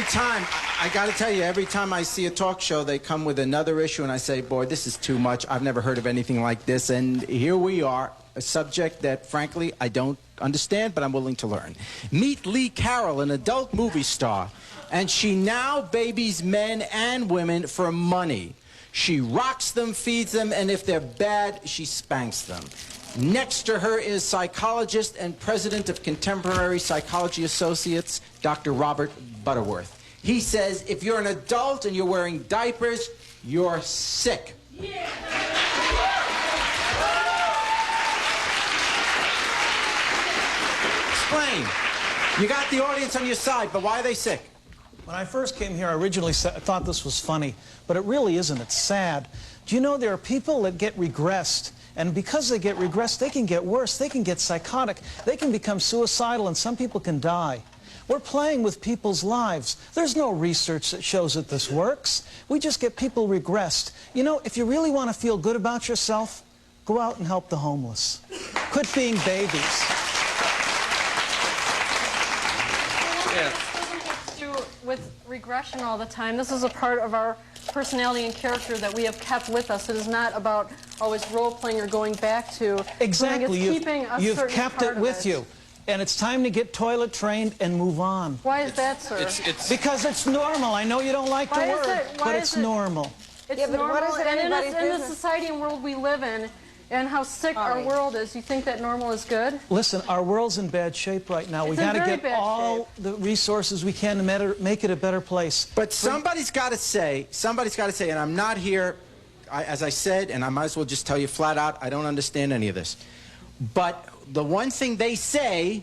every time, I got to tell you, every time I see a talk show, they come with another issue, and I say, boy, this is too much. I've never heard of anything like this. And here we are, a subject that, frankly, I don't understand, but I'm willing to learn. Meet Lee Carroll, an adult movie star, and she now babies men and women for money. She rocks them, feeds them, and if they're bad, she spanks them. Next to her is psychologist and president of Contemporary Psychology Associates, Dr. Robert Butterworth. He says if you're an adult and you're wearing diapers, you're sick. Yeah. Explain. You got the audience on your side, but why are they sick? When I first came here, I originally thought this was funny, but it really isn't. It's sad. Do you know there are people that get regressed, and because they get regressed, they can get worse. They can get psychotic. They can become suicidal, and some people can die. We're playing with people's lives. There's no research that shows that this works. We just get people regressed. You know, if you really want to feel good about yourself, go out and help the homeless. Quit being babies. Yeah. With regression all the time. This is a part of our personality and character that we have kept with us. It is not about always role-playing or going back to. Exactly. You've kept it with you. And it's time to get toilet trained and move on. Why is that, sir? Because it's normal. I know you don't like the word, but it's normal. It's normal. And in the society and world we live in, and how sick our world is, you think that normal is good? Listen, our world's in bad shape right now. We got to get all the resources we can to make it a better place. But somebody's got to say, and I'm not here, as I said, and I might as well just tell you flat out, I don't understand any of this. But the one thing they say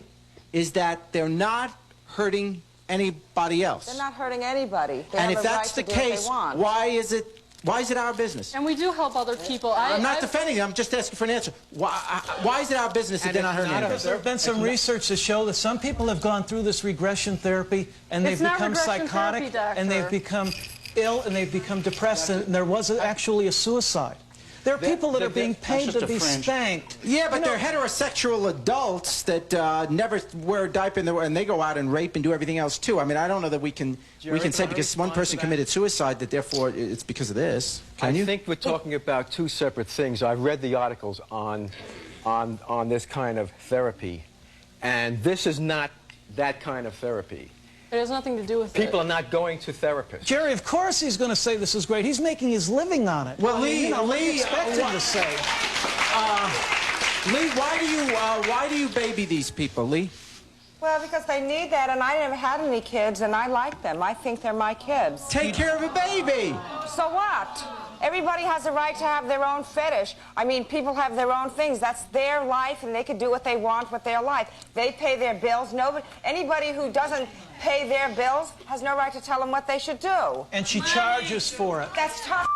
is that they're not hurting anybody else. They're not hurting anybody. And if that's the case, why is it our business? And we do help other people. I'm not defending them. I'm just asking for an answer. Why is it our business if they're not hurting anybody? There have been some research to show that some people have gone through this regression therapy and they've become psychotic and they've become ill and they've become depressed and there was actually a suicide. There are people that are being paid to be spanked. Yeah, but they're heterosexual adults that never wear a diaper and they go out and rape and do everything else too. I mean, I don't know that we can say because one person committed suicide that therefore it's because of this. I think we're talking about two separate things. I've read the articles on this kind of therapy, and this is not that kind of therapy. It has nothing to do with People are not going to therapists. Jerry, of course he's going to say this is great. He's making his living on it. Well, Lee, expect him to say. Lee, why do you baby these people, Lee? Well, because they need that, and I never had any kids, and I like them. I think they're my kids. Take care of a baby. So what? Everybody has a right to have their own fetish. I mean, people have their own things. That's their life, and they can do what they want with their life. They pay their bills. Anybody who doesn't pay their bills has no right to tell them what they should do. And she charges for it. That's tough.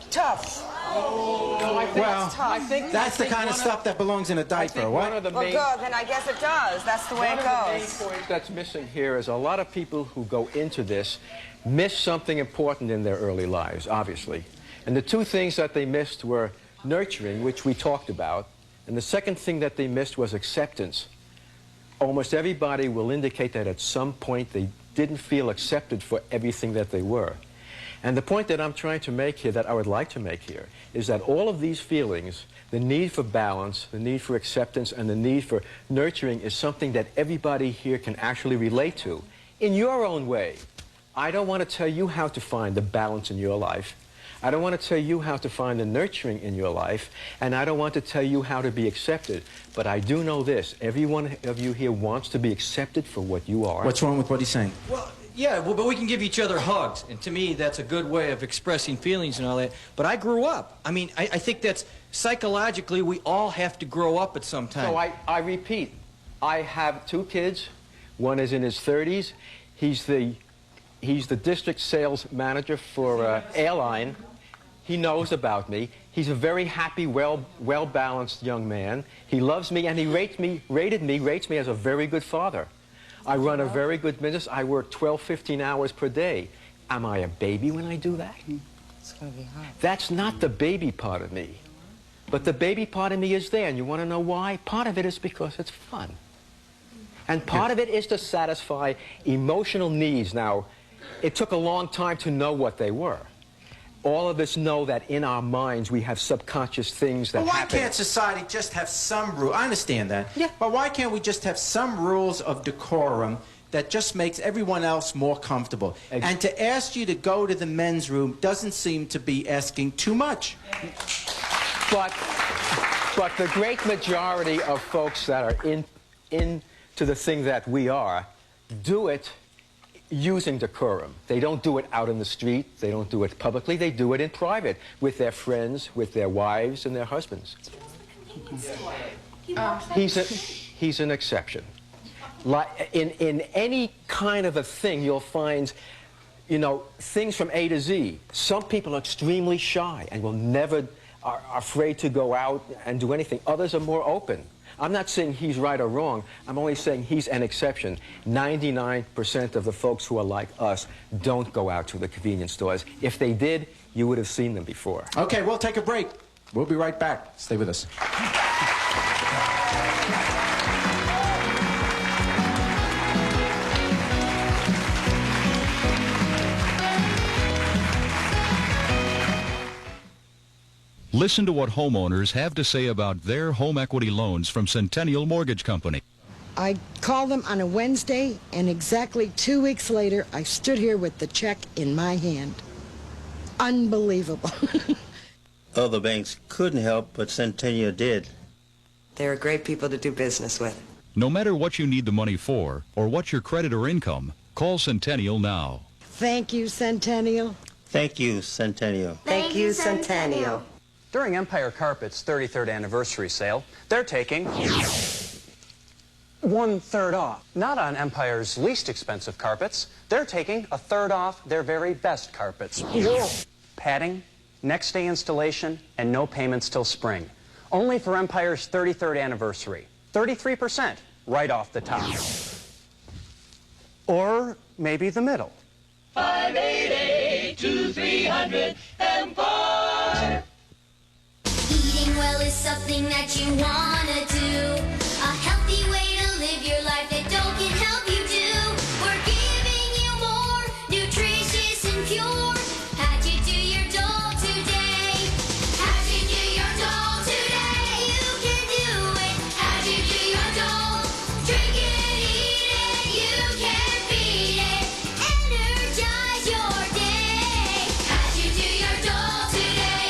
Tough. No, I think that's the kind of stuff that belongs in a diaper. Well, good, then I guess it does. That's the way it goes. One of the main points that's missing here is a lot of people who go into this miss something important in their early lives, obviously. And the two things that they missed were nurturing, which we talked about, and the second thing that they missed was acceptance. Almost everybody will indicate that at some point they didn't feel accepted for everything that they were. And the point that I'm trying to make here, that I would like to make here, is that all of these feelings, the need for balance, the need for acceptance, and the need for nurturing is something that everybody here can actually relate to in your own way. I don't want to tell you how to find the balance in your life. I don't want to tell you how to find the nurturing in your life, and I don't want to tell you how to be accepted. But I do know this. Every one of you here wants to be accepted for what you are. What's wrong with what he's saying? Well, yeah, but we can give each other hugs, and to me, that's a good way of expressing feelings and all that. But I grew up. I mean, I think that's psychologically, we all have to grow up at some time. So I repeat, I have two kids. One is in his 30s. He's the district sales manager for airline. He knows about me. He's a very happy, well-balanced young man. He loves me, and he rates me as a very good father. I run a very good business. I work 12, 15 hours per day. Am I a baby when I do that? It's going to be hard. That's not the baby part of me. But the baby part of me is there, and you want to know why? Part of it is because it's fun. And part of it is to satisfy emotional needs. Now, it took a long time to know what they were. All of us know that in our minds we have subconscious things that Well, why happen. can't society just have some rule? I understand that. Yeah. But why can't we just have some rules of decorum that just makes everyone else more comfortable? And to ask you to go to the men's room doesn't seem to be asking too much. But the great majority of folks that are into the thing that we are do it using decorum. They don't do it out in the street. They don't do it publicly. They do it in private with their friends, with their wives, and their husbands. He's an exception. Like in any kind of a thing, you'll find, you know, things from A to Z. Some people are extremely shy and will never are afraid to go out and do anything. Others are more open. I'm not saying he's right or wrong. I'm only saying he's an exception. 99% of the folks who are like us don't go out to the convenience stores. If they did, you would have seen them before. Okay, we'll take a break. We'll be right back. Stay with us. Listen to what homeowners have to say about their home equity loans from Centennial Mortgage Company. I called them on a Wednesday, and exactly 2 weeks later, I stood here with the check in my hand. Unbelievable. Other banks couldn't help, but Centennial did. They're great people to do business with. No matter what you need the money for or what's your credit or income, call Centennial now. Thank you, Centennial. Thank you, Centennial. Thank you, Centennial. During Empire Carpet's 33rd anniversary sale, they're taking 1/3 off. Not on Empire's least expensive carpets. They're taking 1/3 off their very best carpets. Whoa. Padding, next day installation, and no payments till spring. Only for Empire's 33rd anniversary. 33% right off the top. Or maybe the middle. 588-2300 Empire. Eating well is something that you wanna do. A healthy way to live your life that Dole can help you do. We're giving you more, nutritious and pure. How'd you do your Dole today? How'd you do your Dole today? You can do it. How'd you do your Dole? Drink it, eat it, you can beat it. Energize your day. How'd you do your Dole today?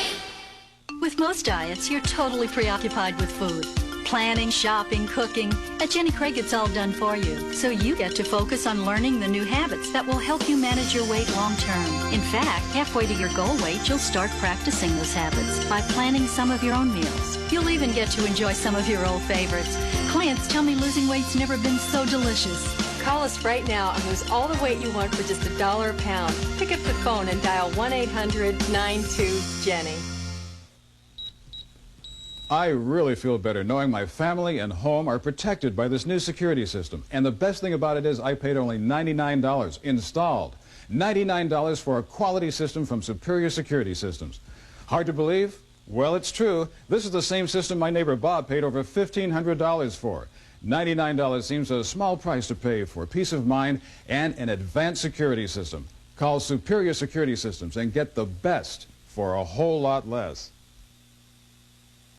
With most diets, you're totally preoccupied with food. Planning, shopping, cooking. At Jenny Craig, it's all done for you. So you get to focus on learning the new habits that will help you manage your weight long term. In fact, halfway to your goal weight, you'll start practicing those habits by planning some of your own meals. You'll even get to enjoy some of your old favorites. Clients tell me losing weight's never been so delicious. Call us right now and lose all the weight you want for just $1 a pound. Pick up the phone and dial 1-800-92-JENNY. I really feel better knowing my family and home are protected by this new security system. And the best thing about it is I paid only $99 installed. $99 for a quality system from Superior Security Systems. Hard to believe? Well, it's true. This is the same system my neighbor Bob paid over $1,500 for. $99 seems a small price to pay for peace of mind and an advanced security system. Call Superior Security Systems and get the best for a whole lot less.